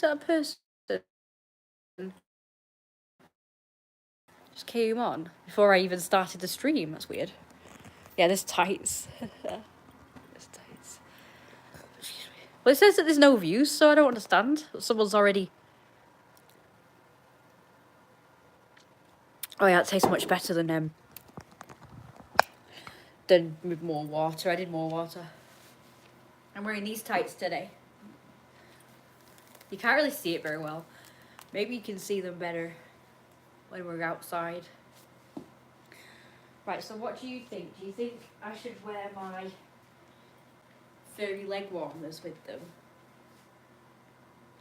that person just came on before I even started the stream. That's weird. Yeah, there's tights. There's tights. Excuse me. Well, it says that there's no views, so I don't understand. Someone's already... Oh yeah, it tastes much better than with more water. I did more water. I'm wearing these tights today. You can't really see it very well. Maybe you can see them better when we're outside. Right, so what do you think? Do you think I should wear my furry leg warmers with them?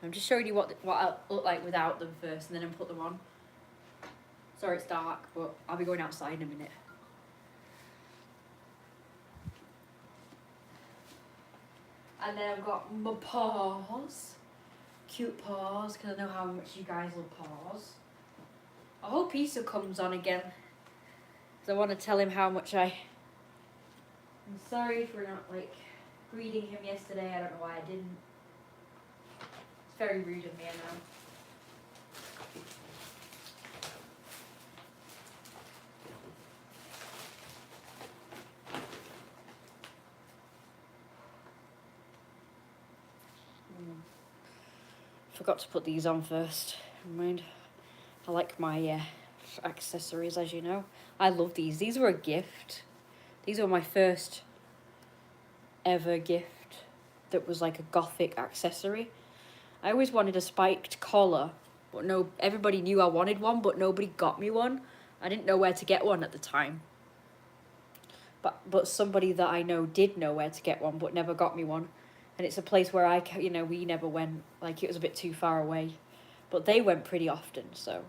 I'm just showing you what I look like without them first, and then I'll put them on. Sorry it's dark, but I'll be going outside in a minute. And then I've got my paws. Cute paws, because I know how much you guys love paws. I hope Issa comes on again. Because I want to tell him how much I'm sorry for not, like, greeting him yesterday. I don't know why I didn't. It's very rude of me, I know. Forgot to put these on first. Never mind. I like my accessories, as you know. I love these. These were a gift. These were my first ever gift that was like a gothic accessory. I always wanted a spiked collar, but everybody knew I wanted one, but nobody got me one. I didn't know where to get one at the time. But somebody that I know did know where to get one, but never got me one. And it's a place where we never went. Like, it was a bit too far away. But they went pretty often, so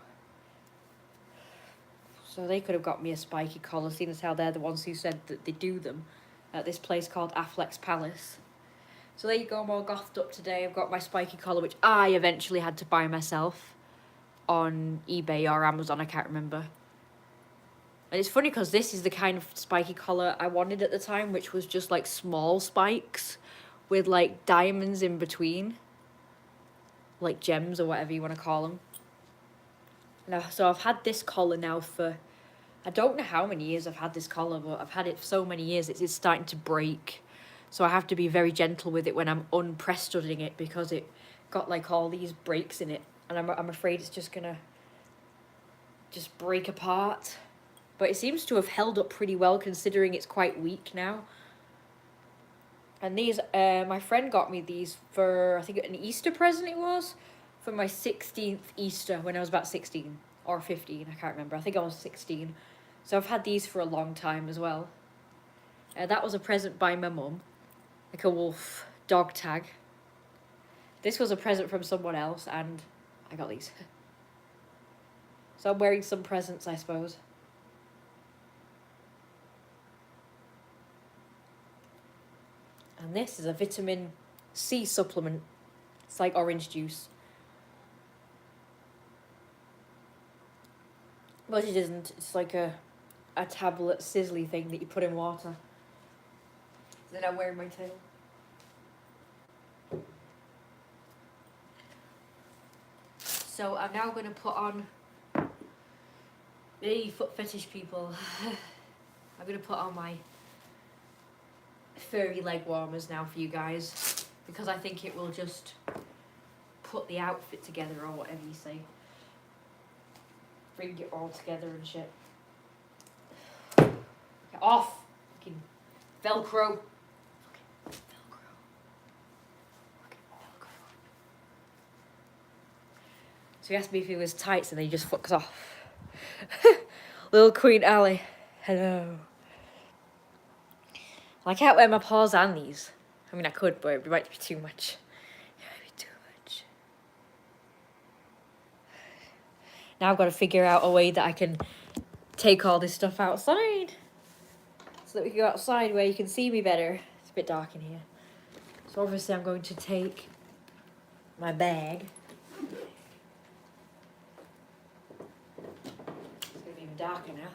they could have got me a spiky collar, seeing as how they're the ones who said that they do them at this place called Affleck's Palace. So there you go, I'm all gothed up today. I've got my spiky collar, which I eventually had to buy myself on eBay or Amazon, I can't remember. And it's funny because this is the kind of spiky collar I wanted at the time, which was just like small spikes with like diamonds in between. Like gems or whatever you want to call them. Now, so I've had this collar now for, I don't know how many years I've had this collar, but I've had it for so many years it's starting to break. So I have to be very gentle with it when I'm unpress-studding it, because it got like all these breaks in it. And I'm afraid it's just gonna just break apart. But it seems to have held up pretty well considering it's quite weak now. And these, my friend got me these for, I think an Easter present it was, for my 16th Easter when I was about 16 or 15, I can't remember. I think I was 16. So I've had these for a long time as well. That was a present by my mum, like a wolf dog tag. This was a present from someone else, and I got these. So I'm wearing some presents, I suppose. And this is a vitamin C supplement. It's like orange juice. But it isn't. It's like a tablet sizzly thing that you put in water. Then I'm wearing my tail. So I'm now going to put on... Hey, foot fetish people. I'm going to put on my furry leg warmers now for you guys, because I think it will just put the outfit together, or whatever you say. Bring it all together and shit. Get off! Fucking Velcro. Fucking Velcro. Fucking Velcro. So he asked me if he was tights, and then he just fucks off. Little Queen Ali. Hello. I can't wear my paws on these. I mean, I could, but it might be too much. It might be too much. Now I've got to figure out a way that I can take all this stuff outside, so that we can go outside where you can see me better. It's a bit dark in here. So obviously I'm going to take my bag. It's going to be even darker now.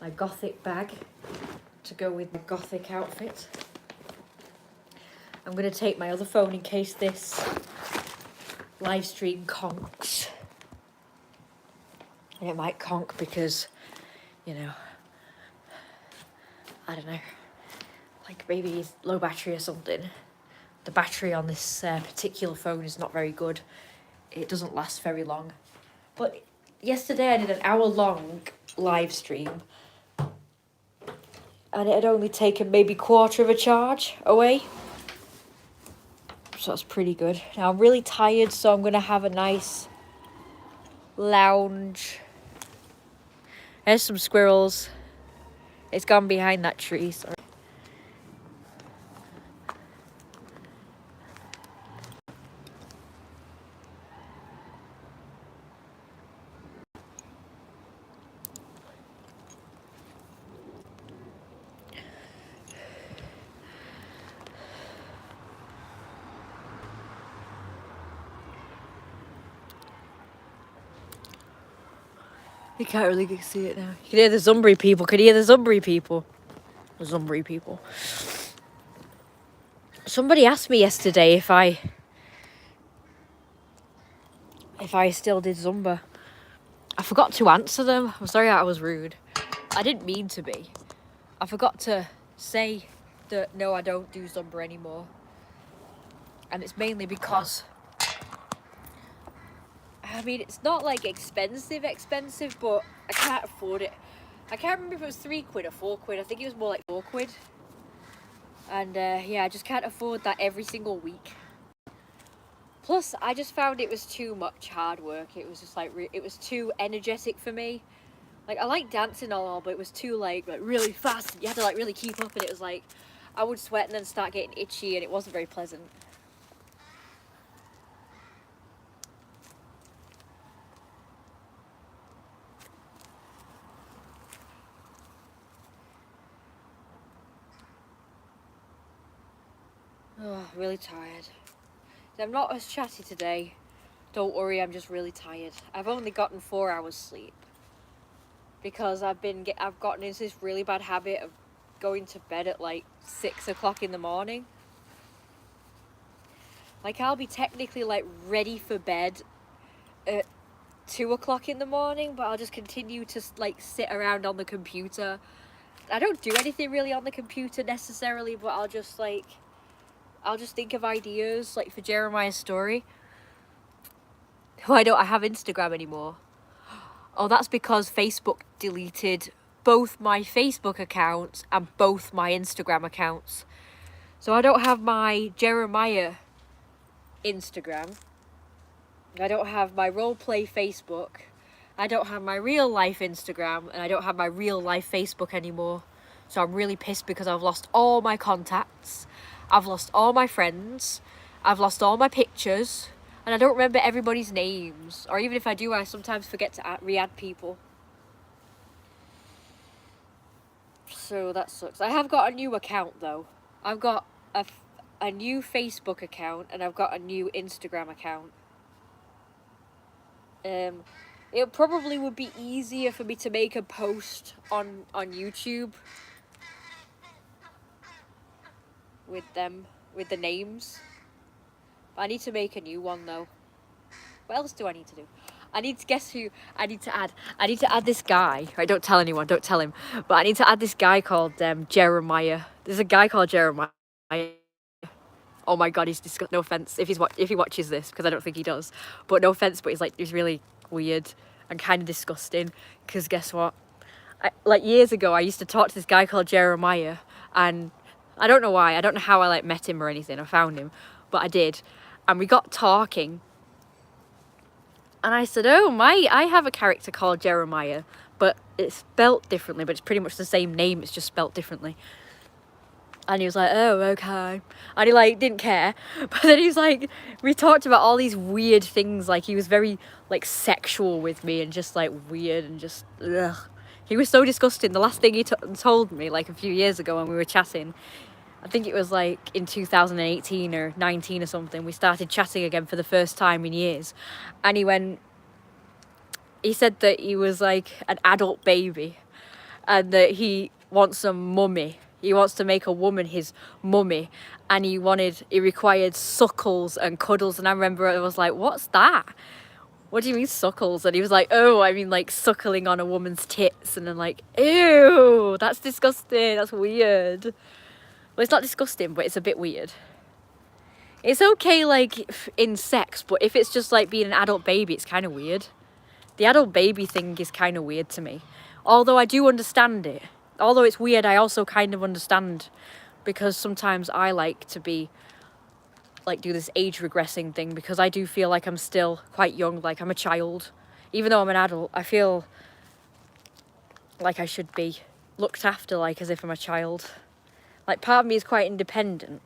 My gothic bag to go with my gothic outfit. I'm going to take my other phone in case this live stream conks. And it might conk because, you know, I don't know, like maybe low battery or something. The battery on this particular phone is not very good. It doesn't last very long. But yesterday I did an hour-long live stream. And it had only taken maybe quarter of a charge away. So that's pretty good. Now I'm really tired, so I'm going to have a nice lounge. There's some squirrels. It's gone behind that tree, sorry. You can't really see it now. You can hear the Zumbri people. Can you hear the Zumbri people? The Zumbri people. Somebody asked me yesterday if I still did Zumba. I forgot to answer them. I'm sorry I was rude. I didn't mean to be. I forgot to say that no, I don't do Zumba anymore. And it's mainly because, I mean, it's not like expensive, but I can't afford it. I can't remember if it was £3 or £4. I think it was more like £4. And yeah, I just can't afford that every single week. Plus, I just found it was too much hard work. It was just like, it was too energetic for me. Like, I like dancing and all, but it was too like really fast. You had to like really keep up, and it was like, I would sweat and then start getting itchy, and it wasn't very pleasant. Oh, really tired. I'm not as chatty today. Don't worry, I'm just really tired. I've only gotten 4 hours sleep because I've gotten into this really bad habit of going to bed at like 6 o'clock in the morning. Like, I'll be technically like ready for bed at 2 o'clock in the morning, but I'll just continue to like sit around on the computer. I don't do anything really on the computer necessarily, but I'll just think of ideas, like for Jeremiah's story. Why don't I have Instagram anymore? Oh, that's because Facebook deleted both my Facebook accounts and both my Instagram accounts. So I don't have my Jeremiah Instagram. I don't have my roleplay Facebook. I don't have my real life Instagram, and I don't have my real life Facebook anymore. So I'm really pissed because I've lost all my contacts. I've lost all my friends. I've lost all my pictures. And I don't remember everybody's names. Or even if I do, I sometimes forget to re-add people. So that sucks. I have got a new account though. I've got a new Facebook account, and I've got a new Instagram account. It probably would be easier for me to make a post on YouTube with the names. But I need to make a new one though. What else do I need to do? I need to guess who I need to add. I need to add this guy. Right, don't tell anyone, don't tell him. But I need to add this guy called Jeremiah. There's a guy called Jeremiah. Oh my god, he's disgusting. No offense if he watches this, because I don't think he does. But no offense, but he's really weird and kind of disgusting. Because guess what? Like years ago, I used to talk to this guy called Jeremiah, and I don't know why. I don't know how I met him or anything. I found him, but I did, and we got talking. And I said, oh, I have a character called Jeremiah, but it's spelt differently, but it's pretty much the same name, it's just spelt differently. And he was like, oh, okay. And he like didn't care. But then he's like, we talked about all these weird things. Like, he was very like sexual with me and just like weird and just ugh. He was so disgusting. The last thing he told me like a few years ago when we were chatting, I think it was like in 2018 or 19 or something, we started chatting again for the first time in years. And he said that he was like an adult baby and that he wants a mummy. He wants to make a woman his mummy, and he required suckles and cuddles. And I remember I was like, what's that? What do you mean suckles? And he was like, oh, I mean like suckling on a woman's tits. And I'm like, ew, that's disgusting. That's weird. Well, it's not disgusting, but it's a bit weird. It's okay, like, in sex, but if it's just like being an adult baby, it's kind of weird. The adult baby thing is kind of weird to me. Although I do understand it. Although it's weird, I also kind of understand, because sometimes I like to be, like, do this age regressing thing, because I do feel like I'm still quite young, like I'm a child. Even though I'm an adult, I feel like I should be looked after, like, as if I'm a child. Like, part of me is quite independent,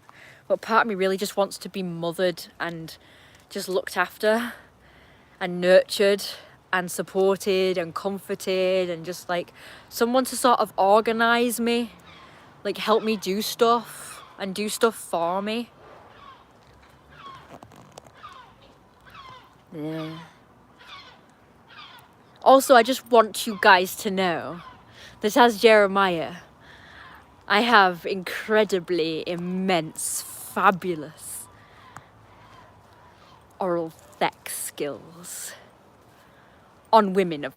but part of me really just wants to be mothered and just looked after and nurtured and supported and comforted, and just like someone to sort of organize me, like help me do stuff and do stuff for me. Yeah. Also, I just want you guys to know that as Jeremiah, I have incredibly immense, fabulous oral sex skills. On women, of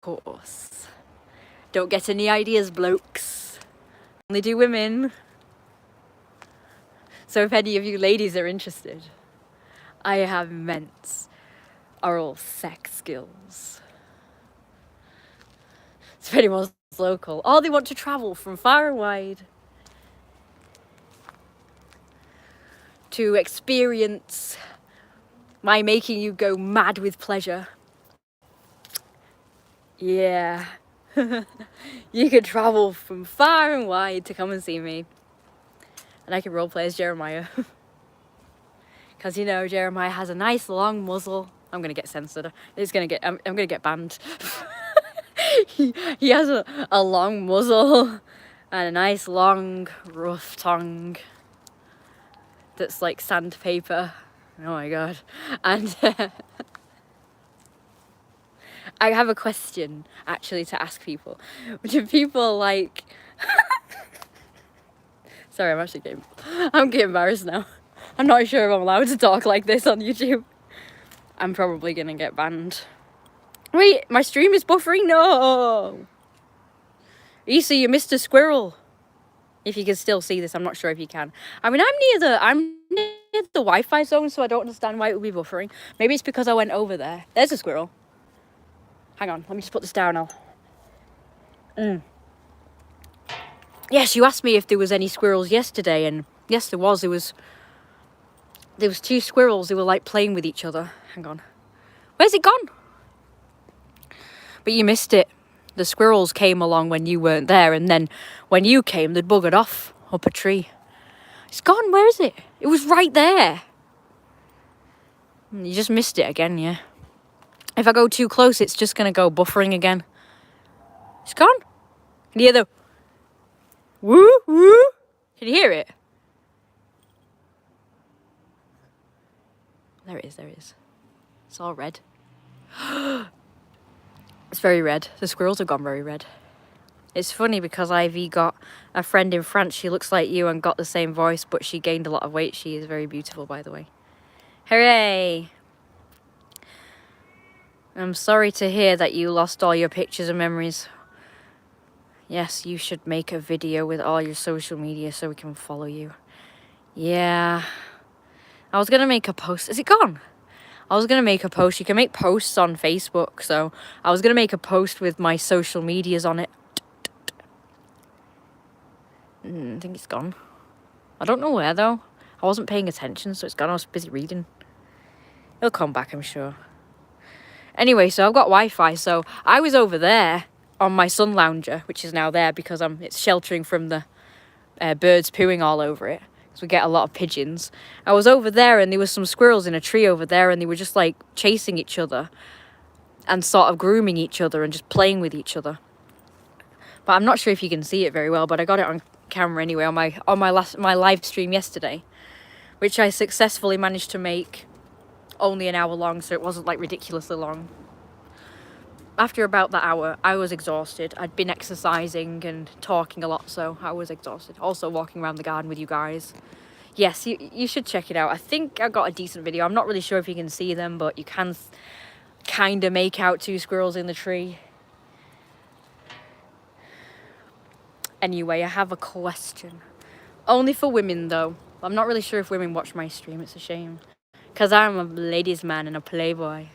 course. Don't get any ideas, blokes. Only do women. So if any of you ladies are interested, I have immense oral sex skills. So if anyone's local, or they want to travel from far and wide to experience my making you go mad with pleasure, yeah, you could travel from far and wide to come and see me. And I can roleplay as Jeremiah. Because, you know, Jeremiah has a nice long muzzle. I'm going to get censored. I'm going to get banned. he has a long muzzle and a nice long rough tongue that's like sandpaper. Oh my god. And I have a question, actually, to ask people. Do people like... Sorry, I'm getting embarrassed now. I'm not sure if I'm allowed to talk like this on YouTube. I'm probably gonna get banned. Wait, my stream is buffering? No! Issa, you missed a squirrel. If you can still see this, I'm not sure if you can. I mean, I'm near the Wi-Fi zone, so I don't understand why it would be buffering. Maybe it's because I went over there. There's a squirrel. Hang on, let me just put this down now. Yes, you asked me if there was any squirrels yesterday, and yes, there was. There was 2 squirrels who were like playing with each other. Hang on. Where's it gone? But you missed it. The squirrels came along when you weren't there, and then when you came, they'd buggered off up a tree. It's gone. Where is it? It was right there. You just missed it again, yeah. If I go too close, it's just going to go buffering again. It's gone. Can you hear the woo woo? Can you hear it? There it is. It's all red. It's very red. The squirrels have gone very red. It's funny because Ivy got a friend in France. She looks like you and got the same voice, but she gained a lot of weight. She is very beautiful, by the way. Hooray! I'm sorry to hear that you lost all your pictures and memories. Yes, you should make a video with all your social media so we can follow you. Yeah. I was going to make a post. Is it gone? I was going to make a post. You can make posts on Facebook. So I was going to make a post with my social medias on it. I think it's gone. I don't know where, though. I wasn't paying attention, so it's gone. I was busy reading. It'll come back, I'm sure. Anyway, so I've got Wi-Fi. So I was over there on my sun lounger, which is now there because it's sheltering from the birds pooing all over it. Because we get a lot of pigeons. I was over there and there was some squirrels in a tree over there and they were just like chasing each other and sort of grooming each other and just playing with each other. But I'm not sure if you can see it very well, but I got it on camera anyway on my live stream yesterday, which I successfully managed to make only an hour long, so it wasn't like ridiculously long. after about that hour, I was exhausted. I'd been exercising and talking a lot, so I was exhausted. Also walking around the garden with you guys. Yes, you should check it out. I think I got a decent video. I'm not really sure if you can see them, but you can kind of make out 2 squirrels in the tree. Anyway, I have a question. Only for women, though. I'm not really sure if women watch my stream. It's a shame. Because I'm a ladies' man and a playboy.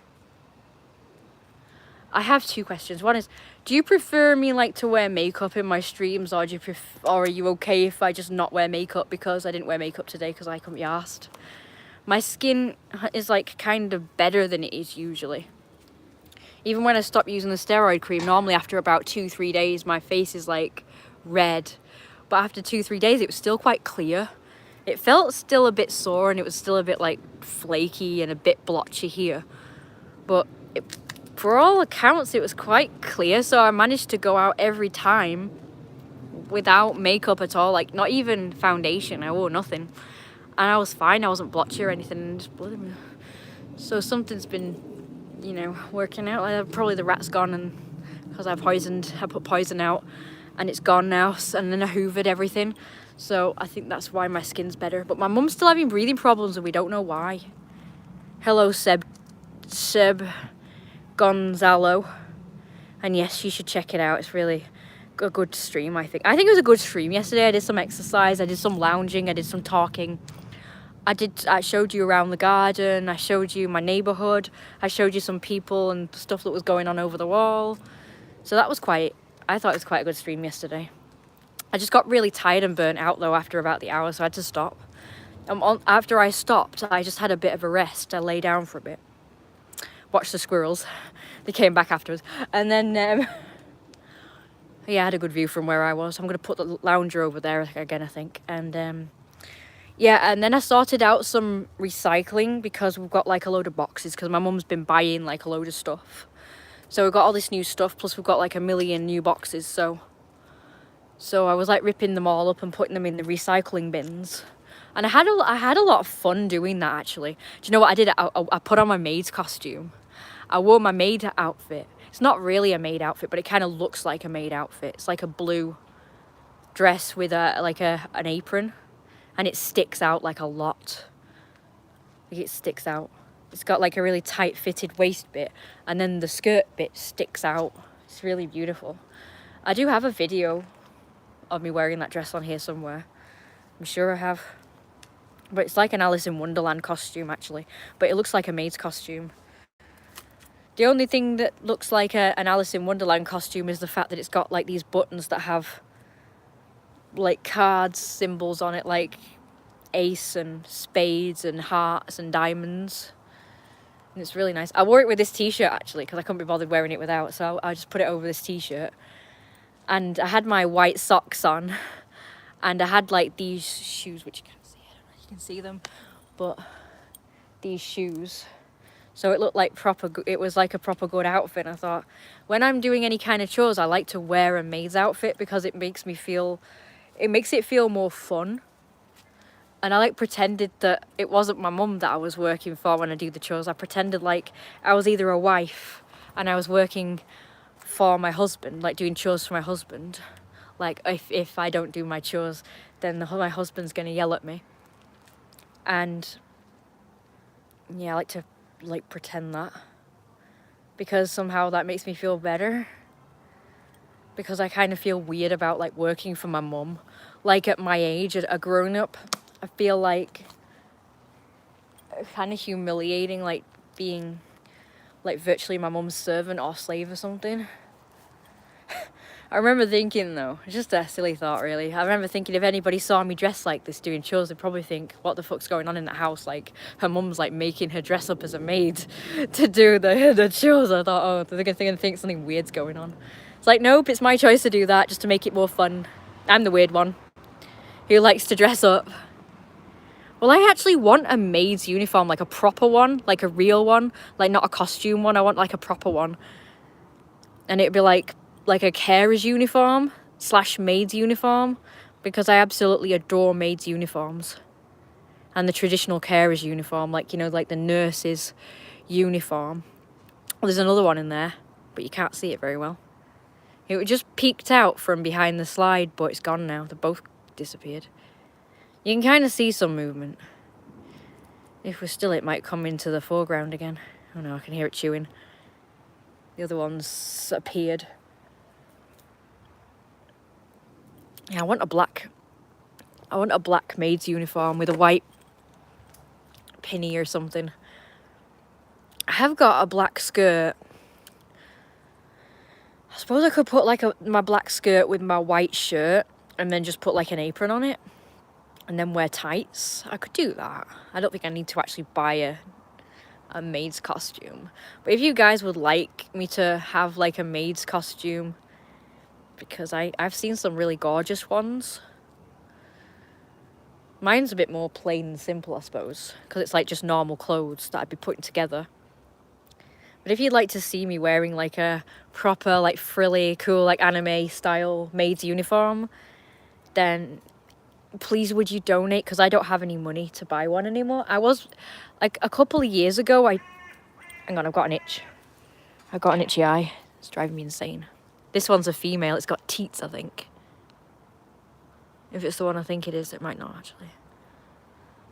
I have 2 questions. One is, do you prefer me like to wear makeup in my streams, or or are you okay if I just not wear makeup because I didn't wear makeup today because I couldn't be arsed? My skin is like kind of better than it is usually. Even when I stop using the steroid cream, normally after about 2-3 days, my face is like red. But after 2-3 days, it was still quite clear. It felt still a bit sore and it was still a bit like flaky and a bit blotchy here. But for all accounts, it was quite clear, so I managed to go out every time without makeup at all, like not even foundation. I wore nothing, and I was fine. I wasn't blotchy or anything. So something's been, you know, working out. Probably the rat's gone, and because I put poison out, and it's gone now. And then I hoovered everything, so I think that's why my skin's better. But my mum's still having breathing problems, and we don't know why. Hello, Seb Gonzalo, and yes, you should check it out. It's really a good stream. I think it was a good stream yesterday. I did some exercise, I did some lounging, I did some talking. I showed you around the garden, I showed you my neighborhood, I showed you some people and stuff that was going on over the wall. So that was I thought it was quite a good stream yesterday. I just got really tired and burnt out though after about the hour, so I had to stop. After I stopped, I just had a bit of a rest. I lay down for a bit, watched the squirrels. They came back afterwards, and then yeah, I had a good view from where I was. I'm gonna put the lounger over there again, I think. And yeah, and then I sorted out some recycling because we've got like a load of boxes because my mum's been buying like a load of stuff. So we've got all this new stuff, plus we've got like 1 million new boxes. So I was like ripping them all up and putting them in the recycling bins. And I had a lot of fun doing that, actually. Do you know what I did? I put on my maid's costume. I wore my maid outfit. It's not really a maid outfit, but it kind of looks like a maid outfit. It's like a blue dress with an apron, and it sticks out like a lot. Like it sticks out. It's got like a really tight fitted waist bit, and then the skirt bit sticks out. It's really beautiful. I do have a video of me wearing that dress on here somewhere. I'm sure I have. But it's like an Alice in Wonderland costume, actually. But it looks like a maid's costume. The only thing that looks like an Alice in Wonderland costume is the fact that it's got like these buttons that have like cards, symbols on it, like ace and spades and hearts and diamonds. And it's really nice. I wore it with this t-shirt actually because I couldn't be bothered wearing it without, so I just put it over this t-shirt. And I had my white socks on, and I had like these shoes, which you can't see. I don't know if you can see them, but these shoes. So it looked like it was like a proper good outfit. And I thought, when I'm doing any kind of chores, I like to wear a maid's outfit because it makes it feel more fun. And I like pretended that it wasn't my mum that I was working for when I do the chores. I pretended like I was either a wife and I was working for my husband, like doing chores for my husband. Like if I don't do my chores, then my husband's gonna yell at me. And yeah, I like to pretend that, because somehow that makes me feel better, because I kind of feel weird about like working for my mum. Like at my age, a grown up, I feel like kind of humiliating, like being like virtually my mum's servant or slave or something. I remember thinking though, it's just a silly thought really, I remember thinking if anybody saw me dressed like this doing chores, they'd probably think, what the fuck's going on in that house? Like her mum's like making her dress up as a maid to do the chores. I thought, oh, they're gonna think something weird's going on. It's like, nope, it's my choice to do that just to make it more fun. I'm the weird one who likes to dress up. Well, I actually want a maid's uniform, like a proper one, like a real one, like not a costume one. I want like a proper one, and it'd be like a carer's uniform / maid's uniform, because I absolutely adore maid's uniforms. And the traditional carer's uniform, like, you know, like the nurse's uniform. Well, there's another one in there. but you can't see it very well. It just peeked out from behind the slide, but it's gone now. They both disappeared. You can kind of see some movement. If we're still, it might come into the foreground again. Oh no, I can hear it chewing. The other one's appeared. Yeah, I want a black maid's uniform with a white pinny or something. I have got a black skirt. I suppose I could put like my black skirt with my white shirt and then just put like an apron on it and then wear tights. I could do that. I don't think I need to actually buy a maid's costume. But if you guys would like me to have like a maid's costume, because I've seen some really gorgeous ones. Mine's a bit more plain and simple, I suppose, because it's like just normal clothes that I'd be putting together. But if you'd like to see me wearing like a proper, like frilly, cool, like anime style maid's uniform, then please would you donate, because I don't have any money to buy one anymore. I was, like a couple of years ago, hang on, I've got an itch. I've got an itchy eye. It's driving me insane. This one's a female. It's got teats, I think. If it's the one I think it is, it might not actually.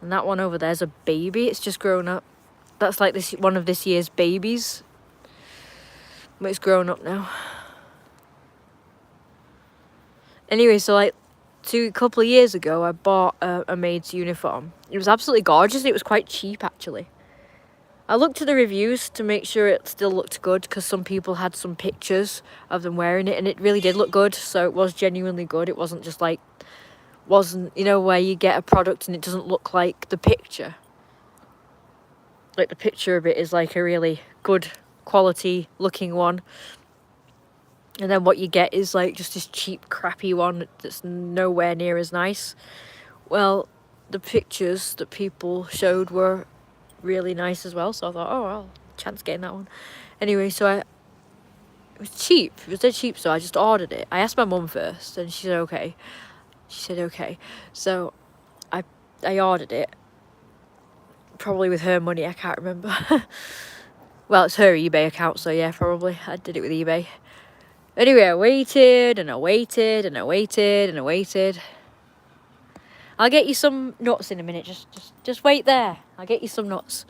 And that one over there's a baby. It's just grown up. That's like one of this year's babies. But it's grown up now. Anyway, so like a couple of years ago, I bought a maid's uniform. It was absolutely gorgeous. It was quite cheap, actually. I looked at the reviews to make sure it still looked good, because some people had some pictures of them wearing it, and it really did look good. So it was genuinely good. It wasn't just like, you know, where you get a product and it doesn't look like the picture. Like the picture of it is like a really good quality looking one. And then what you get is like just this cheap, crappy one that's nowhere near as nice. Well, the pictures that people showed were really nice as well. So I thought, oh, well, chance getting that one. Anyway, so it was cheap. It was dead cheap, so I just ordered it. I asked my mum first, and she said, okay. She said, okay. So I ordered it. Probably with her money, I can't remember. Well, it's her eBay account, so yeah, probably. I did it with eBay. Anyway, I waited, and I waited, and I waited, and I waited. I'll get you some nuts in a minute. Just wait there. I'll get you some nuts.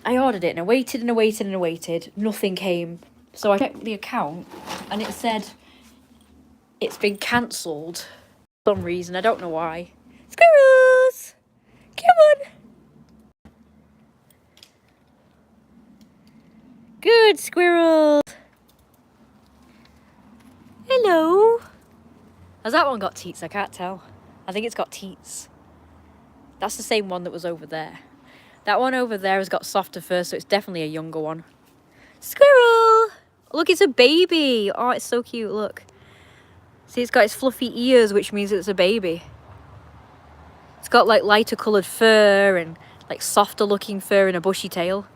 I ordered it, and I waited, and I waited, and I waited. Nothing came. So I checked the account, and it said it's been cancelled for some reason. I don't know why. Squirrels! Come on! Good squirrels! Hello! Has that one got teats? I can't tell. I think it's got teats. That's the same one that was over there. That one over there has got softer fur, so it's definitely a younger one. Squirrel! Look, it's a baby! Oh, it's so cute, look. See, it's got its fluffy ears, which means it's a baby. It's got like lighter coloured fur and like softer looking fur and a bushy tail,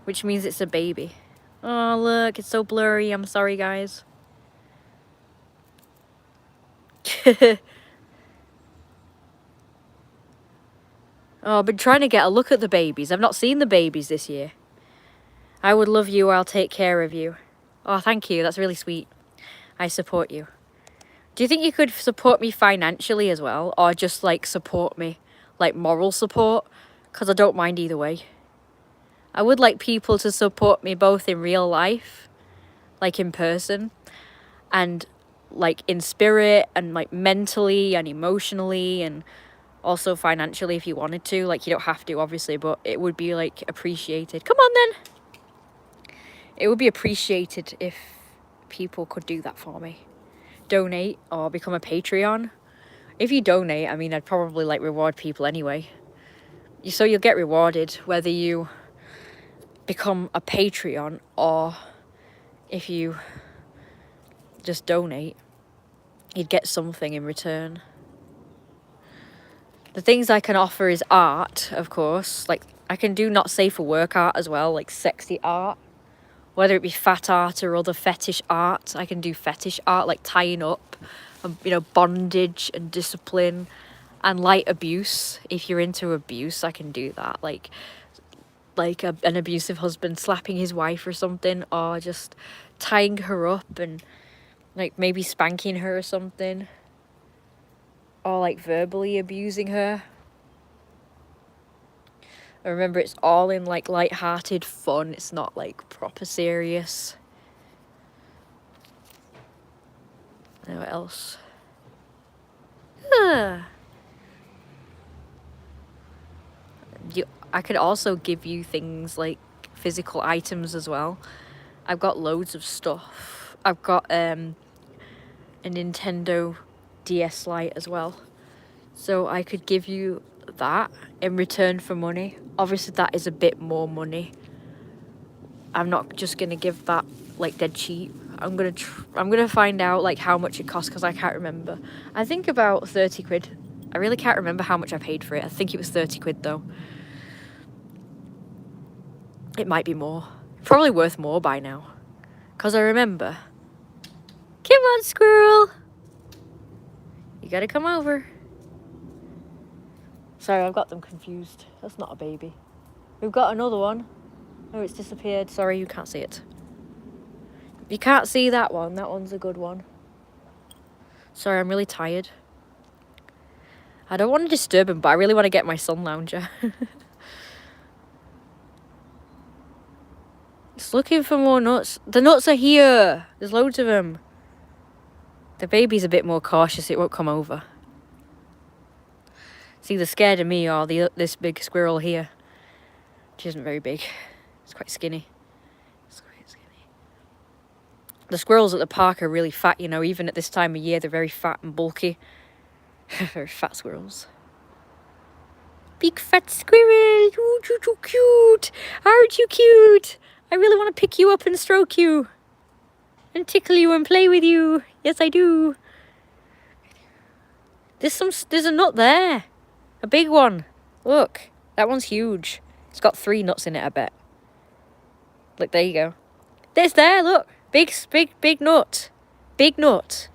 which means it's a baby. Oh, look, it's so blurry. I'm sorry, guys. Oh, I've been trying to get a look at the babies. I've not seen the babies this year. I would love you. I'll take care of you. Oh, thank you. That's really sweet. I support you. Do you think you could support me financially as well? Or just, like, support me? Like, moral support? Because I don't mind either way. I would like people to support me both in real life, like in person, and, like, in spirit, and, like, mentally and emotionally, and also financially if you wanted to. Like, you don't have to, obviously, but it would be, like, appreciated. Come on, then! It would be appreciated if people could do that for me. Donate or become a Patreon. If you donate, I mean, I'd probably, like, reward people anyway. So you'll get rewarded whether you become a Patreon or if you just donate. You'd get something in return. The things I can offer is art, of course. Like, I can do not safe for work art as well, like sexy art. Whether it be fat art or other fetish art. I can do fetish art, like tying up, and, you know, bondage and discipline and light abuse. If you're into abuse, I can do that. Like, like an abusive husband slapping his wife or something, or just tying her up and like maybe spanking her or something, or like verbally abusing her. I remember it's all in like light-hearted fun. It's not like proper serious. And what else? I could also give you things like physical items as well. I've got loads of stuff. I've got a Nintendo DS Lite as well. So I could give you that in return for money. Obviously that is a bit more money. I'm not just gonna give that like dead cheap. I'm gonna find out like how much it costs, because I can't remember. I think about 30 quid. I really can't remember how much I paid for it. I think it was 30 quid though. It might be more. Probably worth more by now, because I remember. Come on, squirrel. You gotta come over. Sorry, I've got them confused. That's not a baby. We've got another one. Oh, it's disappeared. Sorry, you can't see it. You can't see that one. That one's a good one. Sorry, I'm really tired. I don't want to disturb him, but I really want to get my sun lounger. It's looking for more nuts. The nuts are here. There's loads of them. The baby's a bit more cautious. It won't come over. It's either scared of me or this big squirrel here. Which isn't very big. It's quite skinny. The squirrels at the park are really fat, you know. Even at this time of year, they're very fat and bulky. Very fat squirrels. Big fat squirrel. Ooh, you cute. Aren't you cute? I really want to pick you up and stroke you. And tickle you and play with you. Yes, I do. There's a nut there. A big one. Look. That one's huge. It's got 3 nuts in it, I bet. Look, there you go. There's there, look. Big nut. Big nut.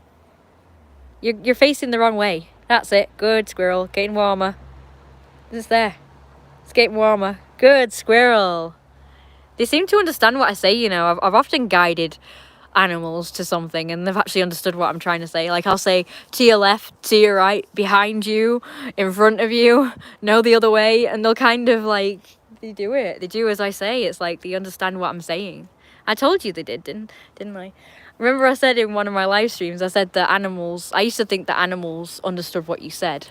You're facing the wrong way. That's it. Good, squirrel. Getting warmer. It's there. It's getting warmer. Good, squirrel. They seem to understand what I say, you know. I've often guided animals to something and they've actually understood what I'm trying to say. Like I'll say to your left, to your right, behind you, in front of you, no the other way, and they'll kind of like, they do it. They do as I say. It's like they understand what I'm saying. I told you they didn't I? Remember I said in one of my live streams, I said that I used to think that animals understood what you said.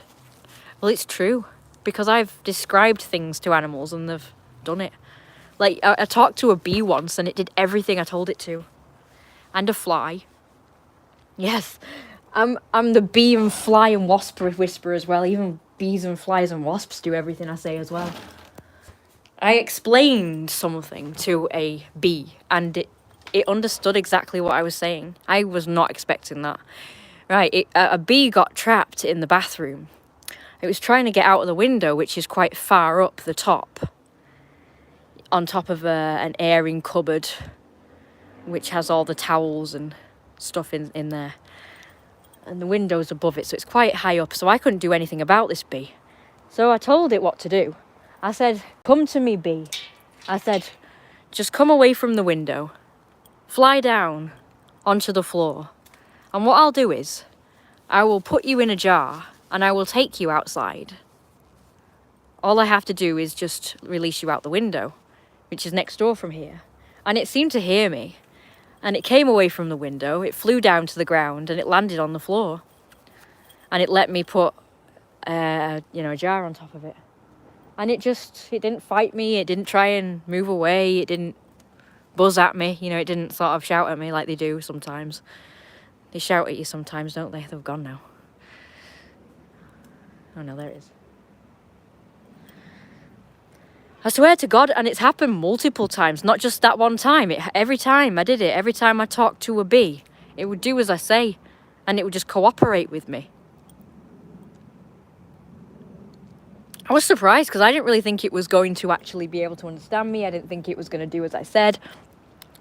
Well, it's true, because I've described things to animals and they've done it. Like, I talked to a bee once and it did everything I told it to. And a fly. Yes, I'm the bee and fly and wasp whisperer as well. Even bees and flies and wasps do everything I say as well. I explained something to a bee and it understood exactly what I was saying. I was not expecting that. Right, a bee got trapped in the bathroom. It was trying to get out of the window, which is quite far up the top. On top of an airing cupboard, which has all the towels and stuff in there. And the window's above it, so it's quite high up, so I couldn't do anything about this bee. So I told it what to do. I said, come to me, bee. I said, just come away from the window. Fly down onto the floor. And what I'll do is, I will put you in a jar and I will take you outside. All I have to do is just release you out the window, which is next door from here. And it seemed to hear me. And it came away from the window, it flew down to the ground and it landed on the floor. And it let me put, a jar on top of it. And it didn't fight me, it didn't try and move away, it didn't buzz at me, it didn't sort of shout at me like they do sometimes. They shout at you sometimes, don't they? They've gone now. Oh no, there it is. I swear to God, and it's happened multiple times, not just that one time. Every time I did it, every time I talked to a bee, it would do as I say, and it would just cooperate with me. I was surprised because I didn't really think it was going to actually be able to understand me. I didn't think it was going to do as I said,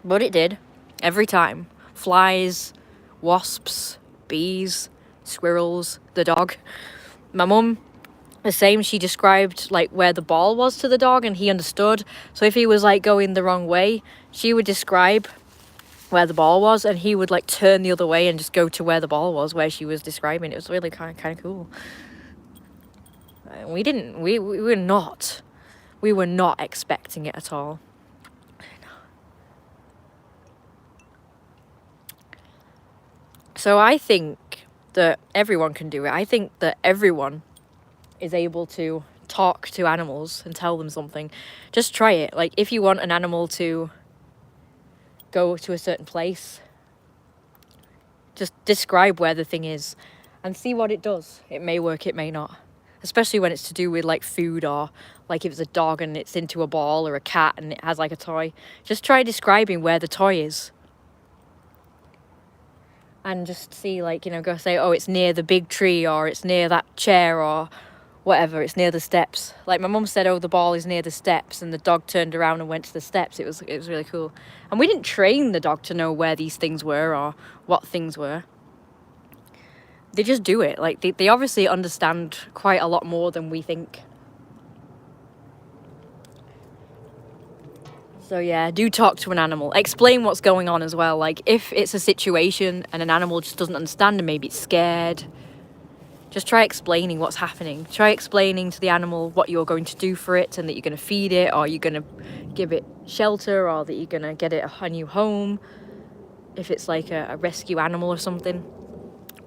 but it did. Every time. Flies, wasps, bees, squirrels, the dog. My mum the same. She described like where the ball was to the dog and he understood. So if he was like going the wrong way, she would describe where the ball was and he would like turn the other way and just go to where the ball was, where she was describing. It was really kind of cool. We were not expecting it at all. So I think that everyone can do it. I think that everyone is able to talk to animals and tell them something. Just try it. Like if you want an animal to go to a certain place, just describe where the thing is and see what it does. It may work, it may not. Especially when it's to do with like food, or like if it's a dog and it's into a ball, or a cat and it has like a toy. Just try describing where the toy is. And just see, like, you know, go say, oh, it's near the big tree, or it's near that chair, or whatever, it's near the steps. Like my mum said, oh, the ball is near the steps, and the dog turned around and went to the steps. It was really cool. And we didn't train the dog to know where these things were or what things were. They just do it. Like they obviously understand quite a lot more than we think. So yeah, do talk to an animal. Explain what's going on as well. Like if it's a situation and an animal just doesn't understand and maybe it's scared, just try explaining what's happening. Try explaining to the animal what you're going to do for it, and that you're going to feed it, or you're going to give it shelter, or that you're going to get it a new home. If it's like a rescue animal or something.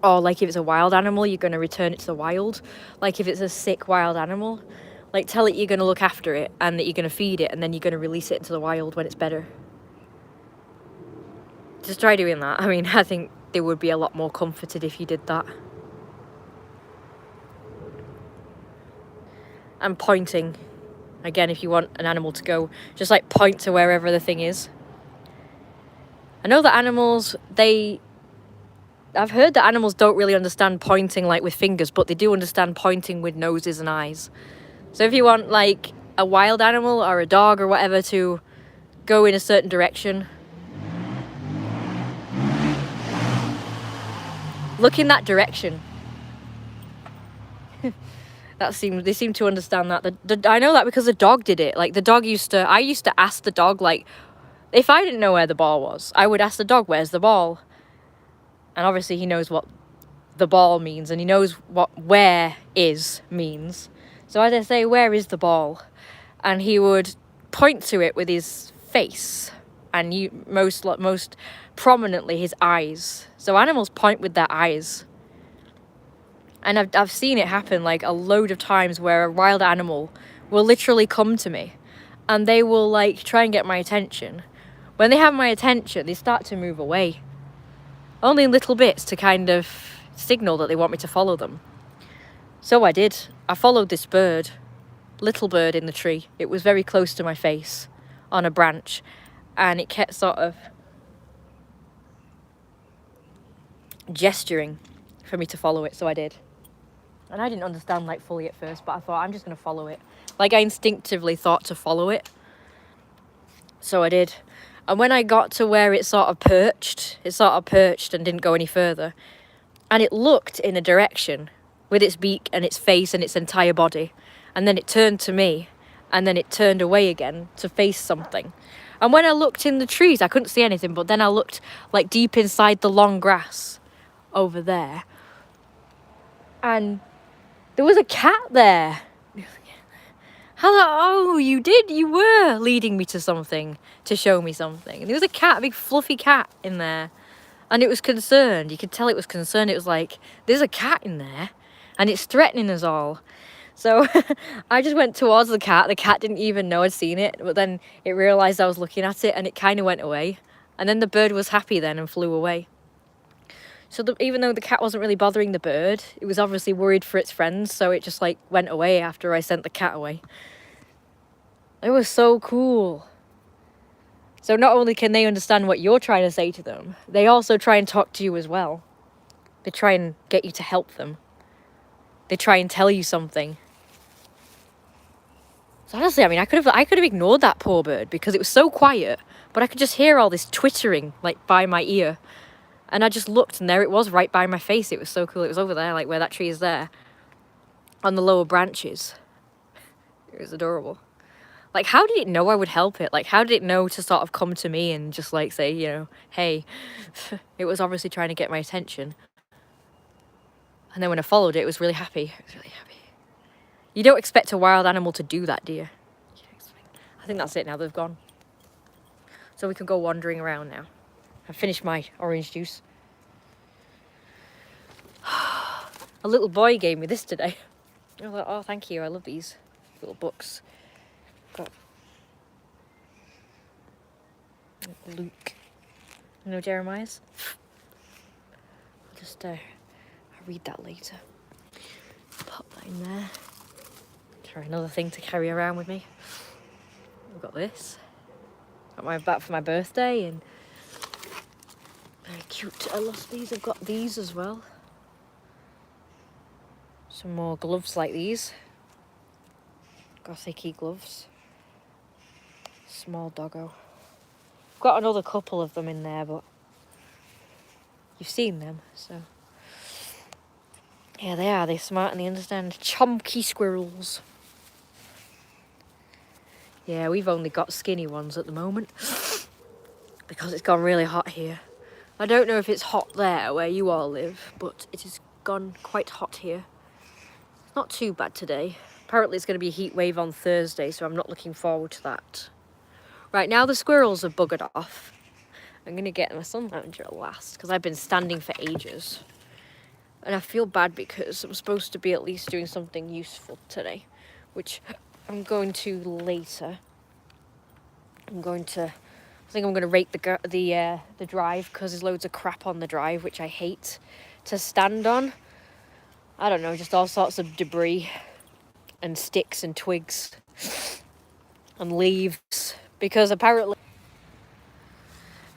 Or like if it's a wild animal, you're going to return it to the wild. Like if it's a sick wild animal, like tell it you're going to look after it and that you're going to feed it, and then you're going to release it into the wild when it's better. Just try doing that. I mean, I think they would be a lot more comforted if you did that. And pointing. Again, if you want an animal to go, just like point to wherever the thing is. I know that animals, I've heard that animals don't really understand pointing like with fingers, but they do understand pointing with noses and eyes. So if you want like a wild animal or a dog or whatever to go in a certain direction, look in that direction. They seem to understand that. I know that because the dog did it. Like the dog I used to ask the dog, like, if I didn't know where the ball was, I would ask the dog, where's the ball? And obviously he knows what the ball means, and he knows what where is means. So I'd say, where is the ball? And he would point to it with his face, and most prominently his eyes. So animals point with their eyes. And I've seen it happen like a load of times where a wild animal will literally come to me and they will like try and get my attention. When they have my attention, they start to move away. Only in little bits to kind of signal that they want me to follow them. So I did. I followed this bird, little bird in the tree. It was very close to my face on a branch, and it kept sort of gesturing for me to follow it, so I did. And I didn't understand like fully at first, but I thought, I'm just going to follow it. Like I instinctively thought to follow it. So I did. And when I got to where it sort of perched and didn't go any further. And it looked in a direction with its beak and its face and its entire body. And then it turned to me, and then it turned away again to face something. And when I looked in the trees, I couldn't see anything, but then I looked like deep inside the long grass over there. And there was a cat there. You were leading me to something, to show me something. And there was a cat, a big fluffy cat in there. And it was concerned. You could tell it was concerned. It was like, there's a cat in there and it's threatening us all. So I just went towards the cat. The cat didn't even know I'd seen it, but then it realised I was looking at it and it kind of went away. And then the bird was happy then and flew away. So even though the cat wasn't really bothering the bird, it was obviously worried for its friends, so it just like went away after I sent the cat away. It was so cool. So not only can they understand what you're trying to say to them, they also try and talk to you as well. They try and get you to help them. They try and tell you something. So honestly, I mean, I could have ignored that poor bird because it was so quiet, but I could just hear all this twittering like by my ear. And I just looked and there it was right by my face. It was so cool. It was over there, like where that tree is there. on the lower branches. It was adorable. Like, how did it know I would help it? Like, how did it know to sort of come to me and just, like, say, you know, hey? It was obviously trying to get my attention. And then when I followed it, it was really happy. It was really happy. You don't expect a wild animal to do that, do you? I think that's it now, they've gone. So we can go wandering around now. I've finished my orange juice. A little boy gave me this today. I was like, oh, thank you, I love these little books. Got Luke. You know Jeremiah's? I'll read that later. Pop that in there. Carry another thing to carry around with me. I've got this. Got my back for my birthday, and very cute. I lost these. I've got these as well. Some more gloves like these. Gothic-y gloves. Small doggo. Got another couple of them in there, but you've seen them, so. Yeah, they are. They're smart and they understand. Chomky squirrels. Yeah, we've only got skinny ones at the moment because it's gone really hot here. I don't know if it's hot there where you all live, but it has gone quite hot here. It's not too bad today. Apparently it's going to be a heat wave on Thursday, so I'm not looking forward to that. Right now the squirrels are buggered off. I'm going to get my sun lounger last because I've been standing for ages. And I feel bad because I'm supposed to be at least doing something useful today, which I'm going to later. I think I'm going to rake the drive because there's loads of crap on the drive, which I hate to stand on. I don't know, just all sorts of debris and sticks and twigs and leaves because apparently...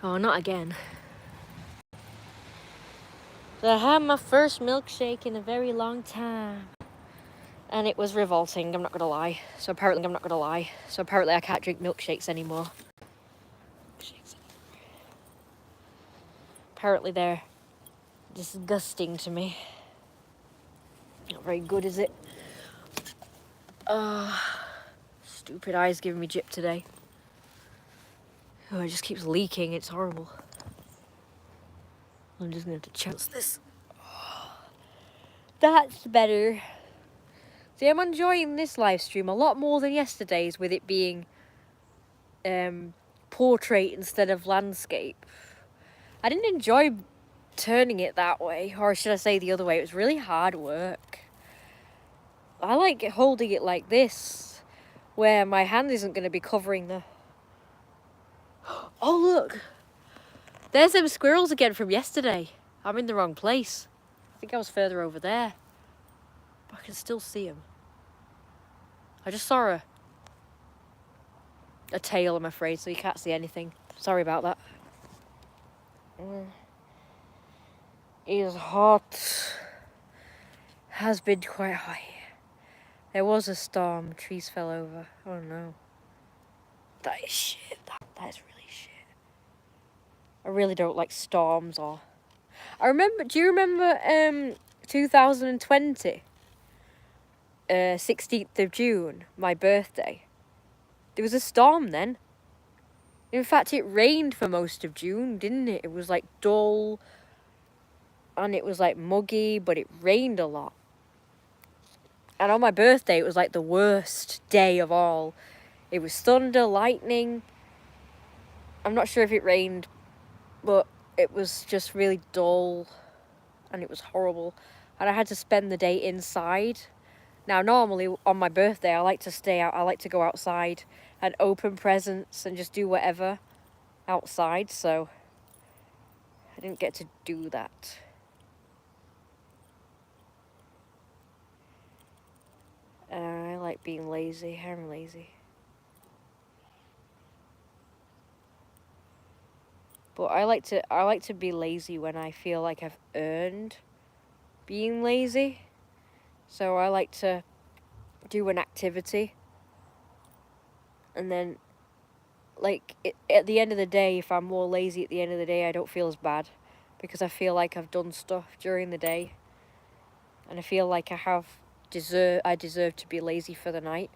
Oh, not again. So I had my first milkshake in a very long time. And it was revolting, I'm not going to lie. So apparently I can't drink milkshakes anymore. Apparently they're disgusting to me. Not very good, is it? Stupid eye's giving me jip today. Oh, it just keeps leaking, it's horrible. I'm just going to have to chance this. Oh, that's better. See, I'm enjoying this live stream a lot more than yesterday's with it being portrait instead of landscape. I didn't enjoy turning it that way, or should I say the other way. It was really hard work. I like holding it like this, where my hand isn't going to be covering the... Oh, look! There's them squirrels again from yesterday. I'm in the wrong place. I think I was further over there. But I can still see them. I just saw a tail, I'm afraid, so you can't see anything. Sorry about that. It is hot. Has been quite hot here. There was a storm. Trees fell over. Oh no. That is shit. That is really shit. I really don't like storms or... do you remember 2020? 16th of June, my birthday. There was a storm then. In fact, it rained for most of June, didn't it? It was like dull and it was like muggy, but it rained a lot. And on my birthday, it was like the worst day of all. It was thunder, lightning. I'm not sure if it rained, but it was just really dull and it was horrible. And I had to spend the day inside. Now, normally on my birthday, I like to stay out. I like to go outside and open presents and just do whatever outside. So I didn't get to do that. I like being lazy. I'm lazy. But I like to be lazy when I feel like I've earned being lazy. So I like to do an activity. And then, like, at the end of the day, if I'm more lazy at the end of the day, I don't feel as bad. Because I feel like I've done stuff during the day. And I feel like I have I deserve to be lazy for the night.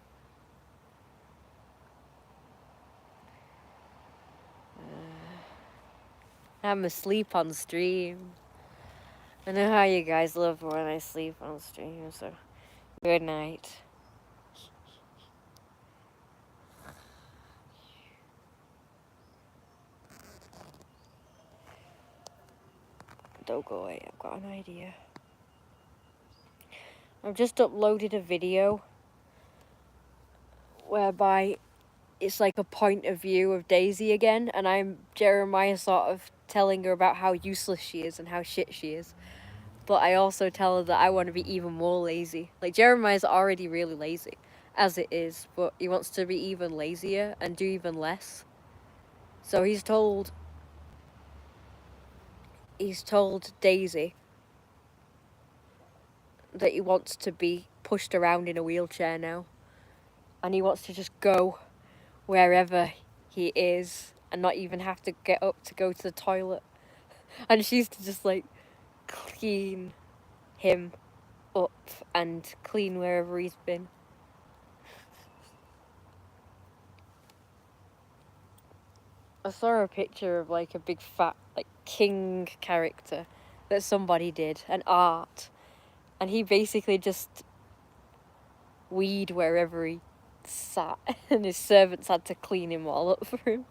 I'm asleep on stream. I know how you guys love when I sleep on stream, so good night. Don't go away, I've got an idea. I've just uploaded a video whereby it's like a point of view of Daisy again, and I'm Jeremiah sort of telling her about how useless she is and how shit she is. But I also tell her that I want to be even more lazy. Like, Jeremiah's already really lazy, as it is, but he wants to be even lazier and do even less. So he's told Daisy that he wants to be pushed around in a wheelchair now. And he wants to just go wherever he is and not even have to get up to go to the toilet. And she's to just, like, clean him up and clean wherever he's been. I saw a picture of, like, a big fat, like, king character that somebody did, an art. And he basically just weed wherever he sat, and his servants had to clean him all up for him.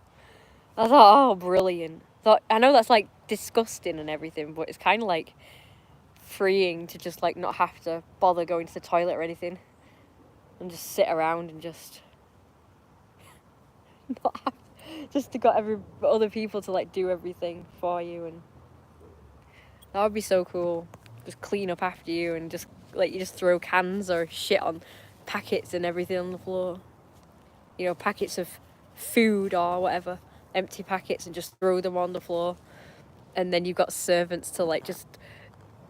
I thought, oh, brilliant. I know that's, like, disgusting and everything, but it's kind of, like, freeing to just, like, not have to bother going to the toilet or anything. And just sit around and just not have, just to got other people to, like, do everything for you. And that would be so cool. Just clean up after you and just, like, you just throw cans or shit on packets and everything on the floor. You know, packets of food or whatever, empty packets, and just throw them on the floor. And then you've got servants to, like, just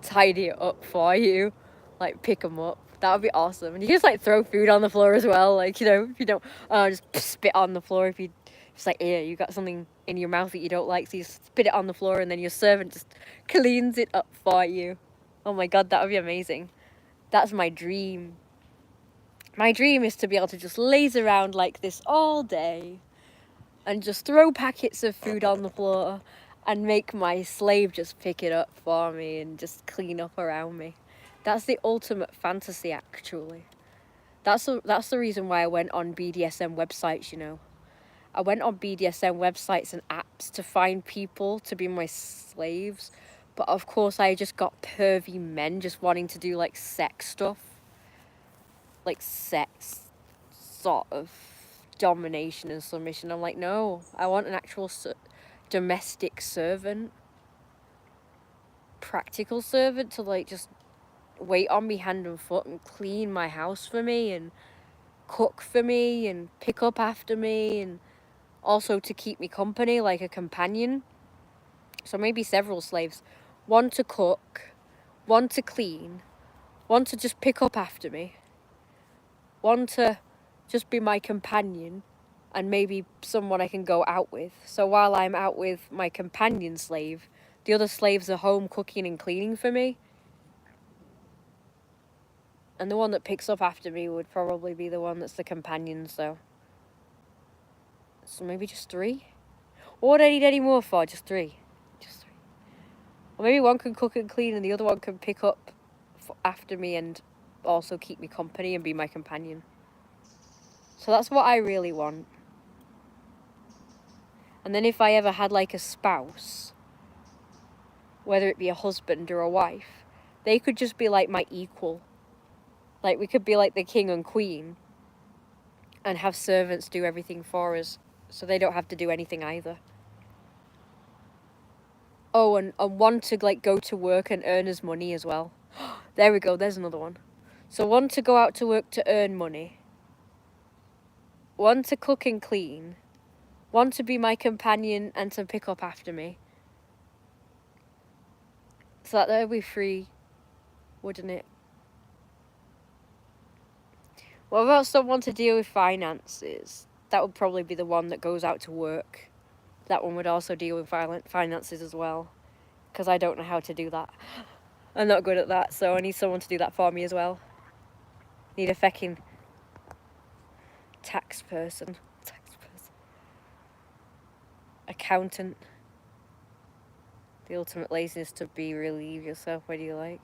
tidy it up for you, like, pick them up. That would be awesome. And you can just, like, throw food on the floor as well, like, you know, if you don't, just spit on the floor. If you just, like, yeah, you got something in your mouth that you don't like, so you spit it on the floor, and then your servant just cleans it up for you. Oh my god, that would be amazing. That's my dream. My dream is to be able to just laze around like this all day and just throw packets of food on the floor and make my slave just pick it up for me and just clean up around me. That's the ultimate fantasy, actually. That's the reason why I went on BDSM websites, you know. I went on BDSM websites and apps to find people to be my slaves. But of course I just got pervy men just wanting to do, like, sex stuff. Like, sex sort of domination and submission. I'm like, no, I want an actual domestic servant. Practical servant to, like, just wait on me hand and foot and clean my house for me and cook for me and pick up after me, and also to keep me company, like a companion. So maybe several slaves. One to cook, one to clean, one to just pick up after me, one to just be my companion, and maybe someone I can go out with. So while I'm out with my companion slave, the other slaves are home cooking and cleaning for me. And the one that picks up after me would probably be the one that's the companion, so maybe just 3? What would I need any more for? Just 3. Just 3. Or maybe one can cook and clean and the other one can pick up after me and also keep me company and be my companion. So that's what I really want. And then if I ever had, like, a spouse, whether it be a husband or a wife, they could just be, like, my equal. Like, we could be like the king and queen and have servants do everything for us, so they don't have to do anything either. Oh, and one to, like, go to work and earn us money as well. There we go, there's another one. So one to go out to work to earn money, one to cook and clean, one to be my companion and to pick up after me. So that would be 3, wouldn't it? What about someone to deal with finances? That would probably be the one that goes out to work. That one would also deal with finances as well, because I don't know how to do that. I'm not good at that, so I need someone to do that for me as well. Need a fecking tax person. Accountant. The ultimate laziness to be relieve yourself. What do you like?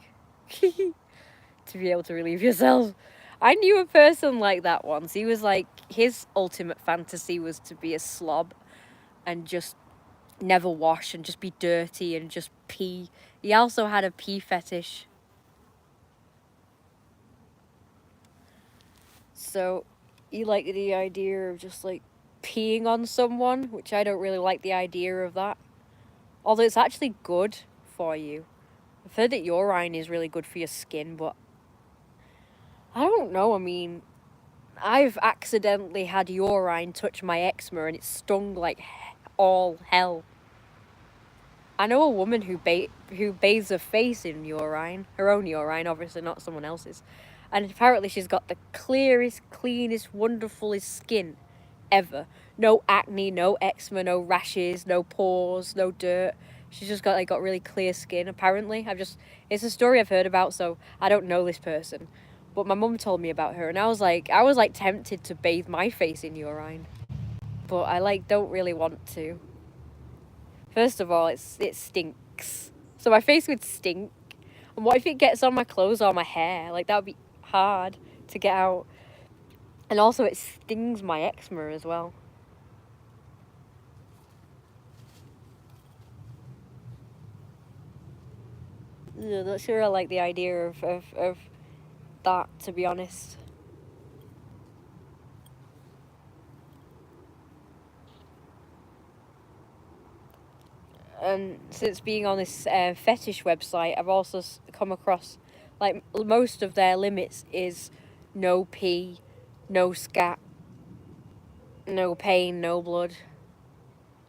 To be able to relieve yourself. I knew a person like that once. He was like, his ultimate fantasy was to be a slob and just never wash and just be dirty and just pee. He also had a pee fetish. So, you like the idea of just like peeing on someone, which I don't really like the idea of that. Although it's actually good for you. I've heard that urine is really good for your skin, but I don't know. I mean, I've accidentally had urine touch my eczema and it stung like all hell. I know a woman who bathes her face in urine, her own urine, obviously not someone else's, and apparently she's got the clearest, cleanest, wonderfulest skin ever. No acne, no eczema, no rashes, no pores, no dirt. She's just got really clear skin. Apparently, it's a story I've heard about, so I don't know this person, but my mum told me about her, and I was like tempted to bathe my face in urine, but I don't really want to. First of all, it stinks. So my face would stink. And what if it gets on my clothes or my hair? Like, that would be hard to get out. And also, it stings my eczema as well. Ugh, not sure I like the idea of that, to be honest. And since being on this fetish website, I've also come across, like, most of their limits is no pee, no scat, no pain, no blood,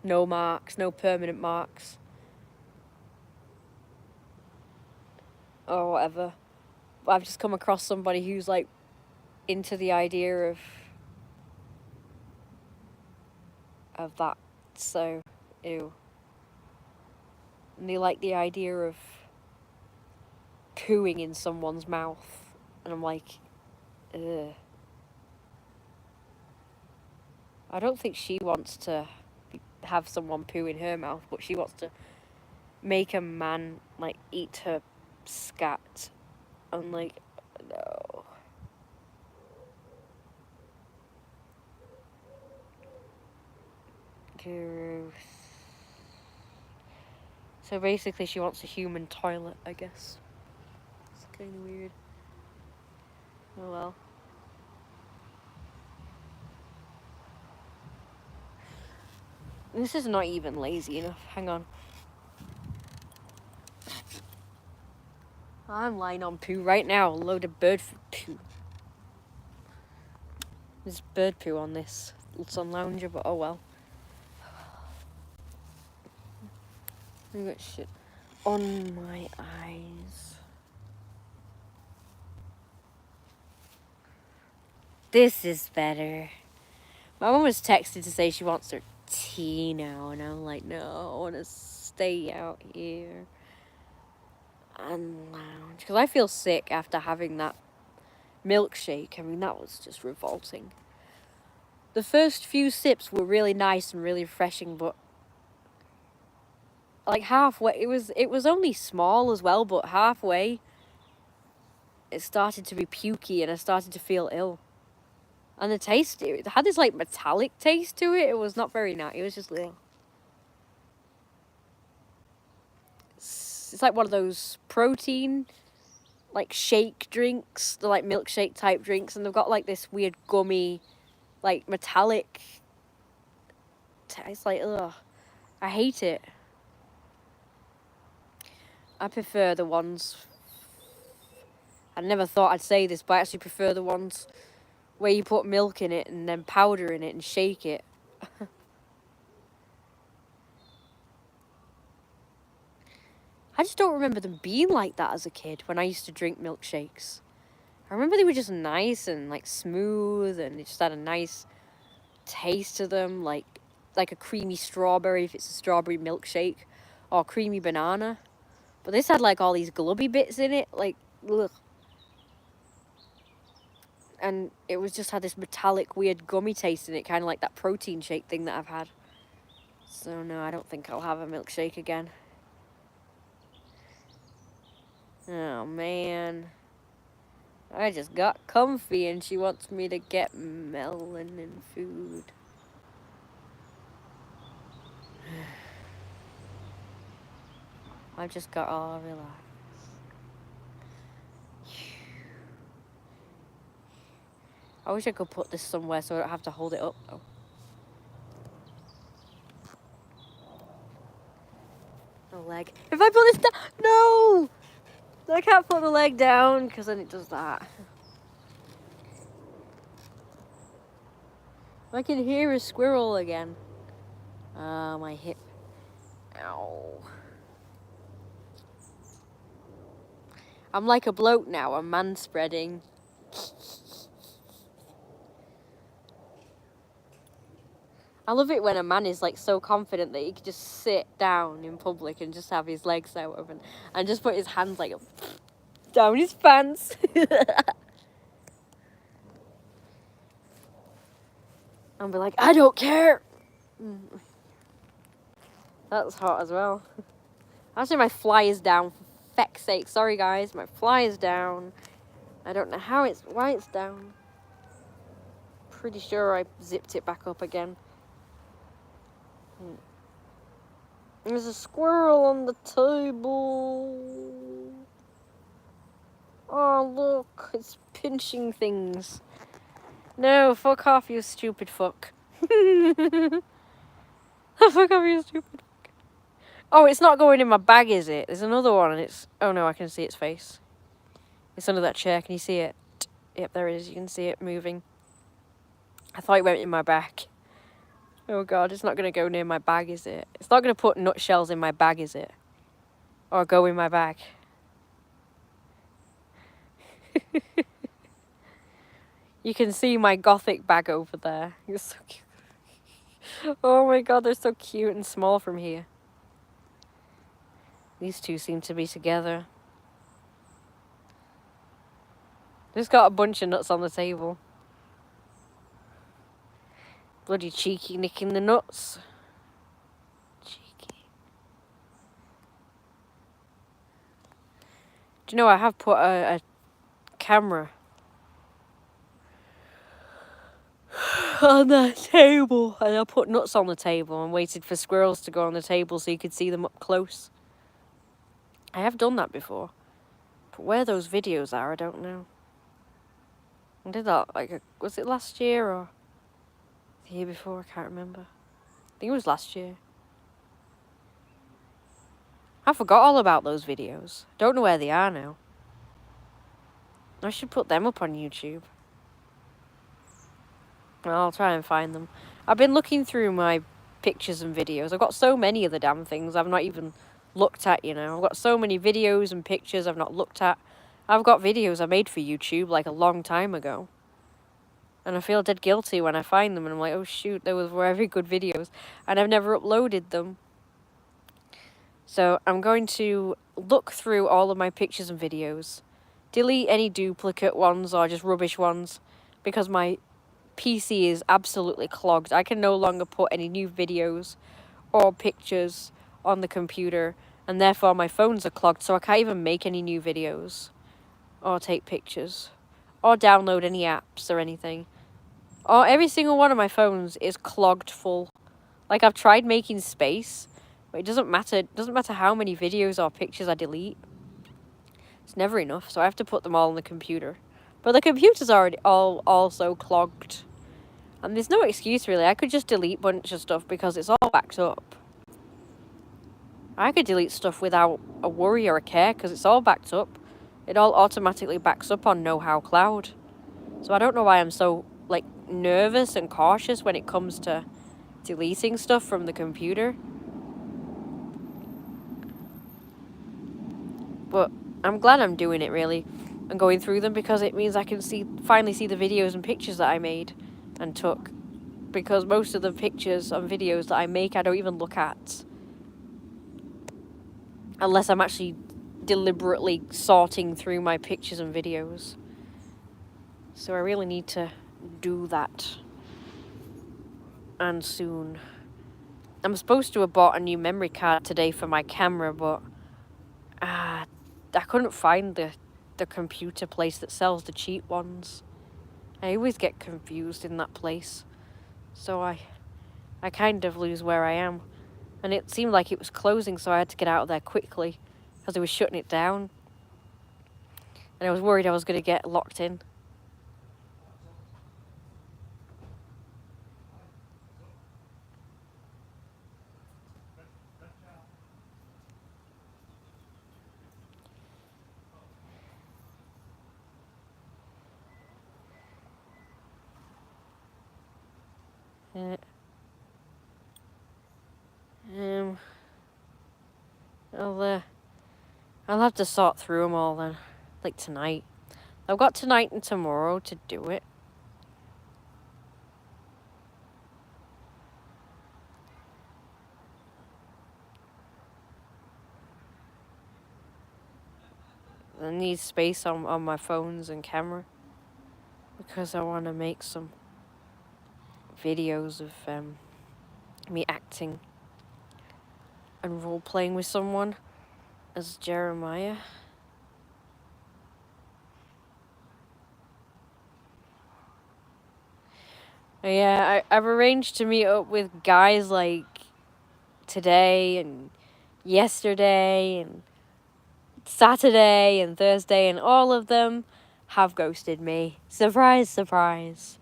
no marks, no permanent marks, or whatever. But I've just come across somebody who's, like, into the idea of that, so, ew. And they like the idea of pooing in someone's mouth, and I'm like, ugh. I don't think she wants to have someone poo in her mouth, but she wants to make a man, like, eat her scat. I'm like, no. Gross. So basically she wants a human toilet, I guess. It's kind of weird. Oh well. This is not even lazy enough. Hang on. I'm lying on poo right now. A load of bird poo. There's bird poo on this sun lounger, but oh well. I got shit on my eyes. This is better. My mum was texted to say she wants her tea now, and I'm like, no, I want to stay out here and lounge. Because I feel sick after having that milkshake. I mean, that was just revolting. The first few sips were really nice and really refreshing, but like halfway, it was only small as well, but halfway it started to be pukey and I started to feel ill. And the taste, it had this like metallic taste to it. It was not very nice. It was just ugh. It's like one of those protein like shake drinks, the like milkshake type drinks, and they've got like this weird gummy, like metallic taste. Like, ugh, I hate it. I prefer the ones. I never thought I'd say this, but I actually prefer the ones where you put milk in it and then powder in it and shake it. I just don't remember them being like that as a kid when I used to drink milkshakes. I remember they were just nice and like smooth and they just had a nice taste to them, like a creamy strawberry if it's a strawberry milkshake, or creamy banana. But this had like all these glubby bits in it, like, ugh. and it was just had this metallic, weird gummy taste in it, kind of like that protein shake thing that I've had. So no, I don't think I'll have a milkshake again. Oh man. I just got comfy and she wants me to get melanin food. I just got all relaxed. I wish I could put this somewhere so I don't have to hold it up though. The leg. If I put this down, no! I can't put the leg down because then it does that. I can hear a squirrel again. My hip. Ow. I'm like a bloke now. I'm manspreading. I love it when a man is like so confident that he can just sit down in public and just have his legs out open and just put his hands like down his pants. And be like, I don't care. That's hot as well. Actually, my fly is down. For feck's sake, sorry guys, my fly is down. I don't know why it's down. Pretty sure I zipped it back up again. There's a squirrel on the table. Oh look, it's pinching things. No, fuck off, you stupid fuck. Fuck off, you stupid fuck. Oh, it's not going in my bag, is it? There's another one and it's... Oh no, I can see its face. It's under that chair, can you see it? Yep, there it is, you can see it moving. I thought it went in my bag. Oh god, it's not going to go near my bag, is it? It's not going to put nutshells in my bag, is it? Or go in my bag. You can see my gothic bag over there. It's so cute. Oh my god, they're so cute and small from here. These two seem to be together. Just got a bunch of nuts on the table. Bloody cheeky, nicking the nuts. Cheeky. Do you know I have put a camera on the table, and I put nuts on the table and waited for squirrels to go on the table so you could see them up close. I have done that before, but where those videos are, I don't know. I did that was it last year or the year before? I can't remember. I think it was last year. I forgot all about those videos. Don't know where they are now. I should put them up on YouTube. I'll try and find them. I've been looking through my pictures and videos. I've got so many of the damn things I've not even looked at, you know. I've got so many videos and pictures I've not looked at. I've got videos I made for YouTube like a long time ago. And I feel dead guilty when I find them and I'm like, oh shoot, those were very good videos. And I've never uploaded them. So I'm going to look through all of my pictures and videos. Delete any duplicate ones or just rubbish ones. Because my PC is absolutely clogged. I can no longer put any new videos or pictures on the computer, and therefore my phones are clogged, so I can't even make any new videos or take pictures or download any apps or anything. Or every single one of my phones is clogged full. Like, I've tried making space, but it doesn't matter. It doesn't matter how many videos or pictures I delete. It's never enough, so I have to put them all on the computer. But the computer's already also clogged. And there's no excuse, really. I could just delete a bunch of stuff because it's all backed up. I could delete stuff without a worry or a care because it's all backed up. It all automatically backs up on Know How Cloud. So I don't know why I'm so, like, nervous and cautious when it comes to deleting stuff from the computer. But I'm glad I'm doing it, really. And going through them because it means I can finally see the videos and pictures that I made and took, because most of the pictures and videos that I make I don't even look at unless I'm actually deliberately sorting through my pictures and videos. So I really need to do that. And soon. I'm supposed to have bought a new memory card today for my camera, but I couldn't find the computer place that sells the cheap ones. I always get confused in that place. So I kind of lose where I am. And it seemed like it was closing, so I had to get out of there quickly because they were shutting it down. And I was worried I was going to get locked in. Uh, um, I'll have to sort through them all then, like tonight. I've got tonight and tomorrow to do it. I need space on my phones and camera because I want to make some videos of me acting and role playing with someone as Jeremiah. Yeah, I've arranged to meet up with guys like today and yesterday and Saturday and Thursday, and all of them have ghosted me. Surprise, surprise.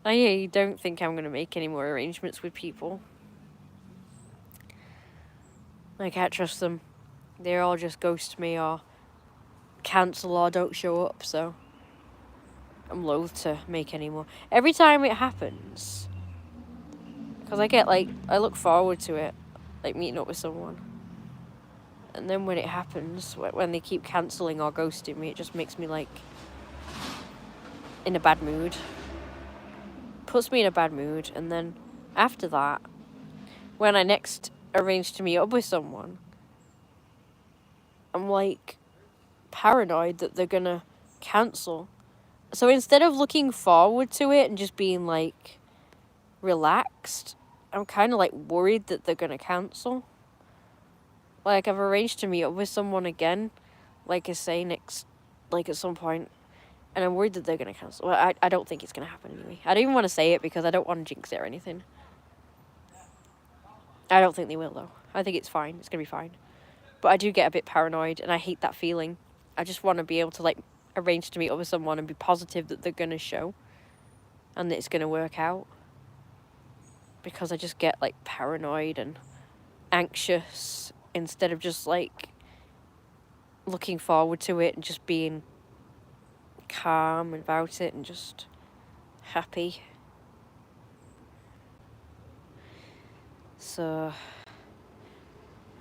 I don't think I'm going to make any more arrangements with people. I can't trust them. They all just ghost me or cancel or don't show up, so I'm loath to make any more. Every time it happens, because I look forward to it, like meeting up with someone. And then when it happens, when they keep cancelling or ghosting me, it just makes me like in a bad mood. Puts me in a bad mood, and then after that, when I next arrange to meet up with someone, I'm like paranoid that they're gonna cancel. So instead of looking forward to it and just being like relaxed, I'm kind of like worried that they're gonna cancel. Like I've arranged to meet up with someone again, like I say next, like at some point, and I'm worried that they're gonna cancel. Well, I don't think it's gonna happen anyway. I don't even want to say it because I don't want to jinx it or anything. I don't think they will though. I think it's fine. It's gonna be fine. But I do get a bit paranoid, and I hate that feeling. I just want to be able to like arrange to meet up with someone and be positive that they're gonna show, and that it's gonna work out. Because I just get like paranoid and anxious instead of just like looking forward to it and just being calm about it and just happy. So,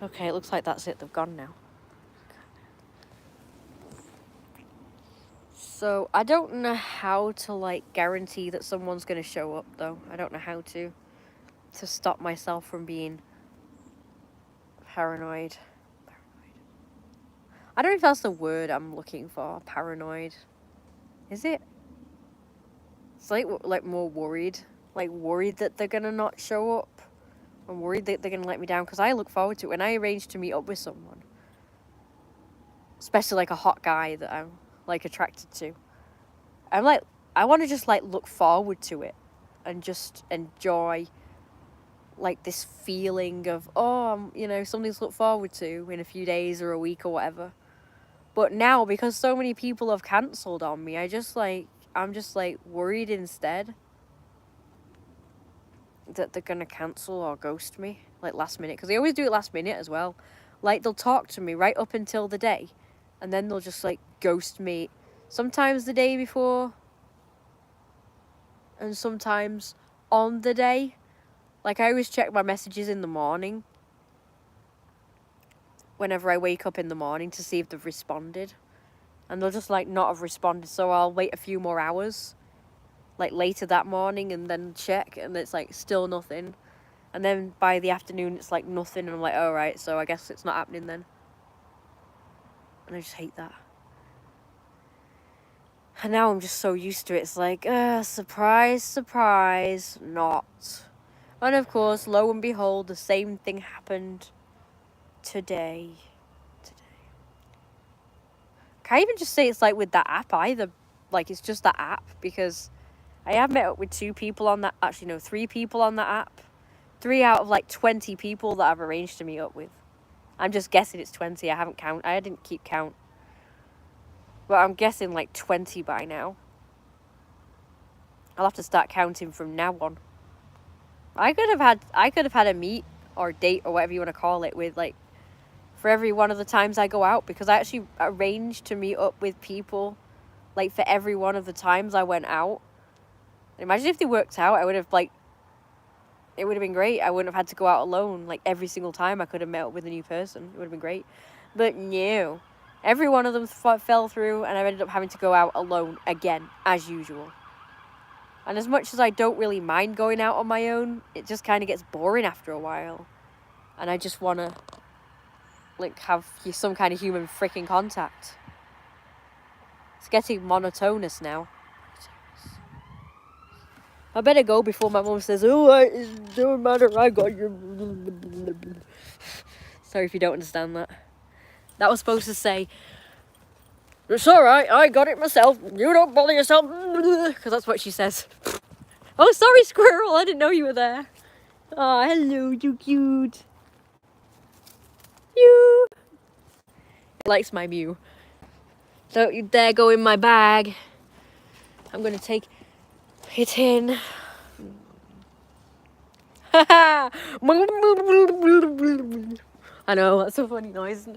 okay, it looks like that's it. They've gone now. So, I don't know how to like guarantee that someone's going to show up though. I don't know how to stop myself from being paranoid. I don't know if that's the word I'm looking for. Paranoid. Is it? It's like more worried. Like worried that they're gonna not show up. I'm worried that they're gonna let me down because I look forward to it. When I arrange to meet up with someone, especially like a hot guy that I'm like attracted to, I'm like, I want to just like look forward to it and just enjoy like this feeling of, oh, something to look forward to in a few days or a week or whatever. But now, because so many people have cancelled on me, I'm just like worried instead that they're gonna cancel or ghost me like last minute, because they always do it last minute as well. Like they'll talk to me right up until the day, and then they'll just like ghost me. Sometimes the day before, and sometimes on the day. Like I always check my messages in the morning, whenever I wake up in the morning, to see if they've responded, and they'll just like not have responded. So I'll wait a few more hours, like later that morning, and then check, and it's like still nothing. And then by the afternoon, it's like nothing, and I'm like, oh, right, so I guess it's not happening then. And I just hate that. And now I'm just so used to it. It's like, surprise, surprise, not. And of course, lo and behold, the same thing happened today. Can't even just say it's like with that app either. Like, it's just that app, because I have met up with 2 people on that. Actually, no, 3 people on that app. 3 out of like 20 people that I've arranged to meet up with. I'm just guessing it's 20. I didn't keep count. But I'm guessing like 20 by now. I'll have to start counting from now on. I could have had a meet or date or whatever you want to call it with like for every one of the times I go out, because I actually arranged to meet up with people like for every one of the times I went out. And imagine if they worked out, it would have been great. I wouldn't have had to go out alone like every single time. I could have met up with a new person. It would have been great. But no. Every one of them fell through, and I ended up having to go out alone again, as usual. And as much as I don't really mind going out on my own, it just kind of gets boring after a while. And I just want to like have some kind of human freaking contact. It's getting monotonous now. I better go before my mum says, "Oh, it don't matter, I got your..." Sorry if you don't understand that. That was supposed to say, "It's alright, I got it myself, you don't bother yourself," because that's what she says. Oh, sorry, squirrel, I didn't know you were there. Oh, hello, you cute. You. He likes my mew. Don't you dare go in my bag. I'm going to take it in. I know, that's a funny noise.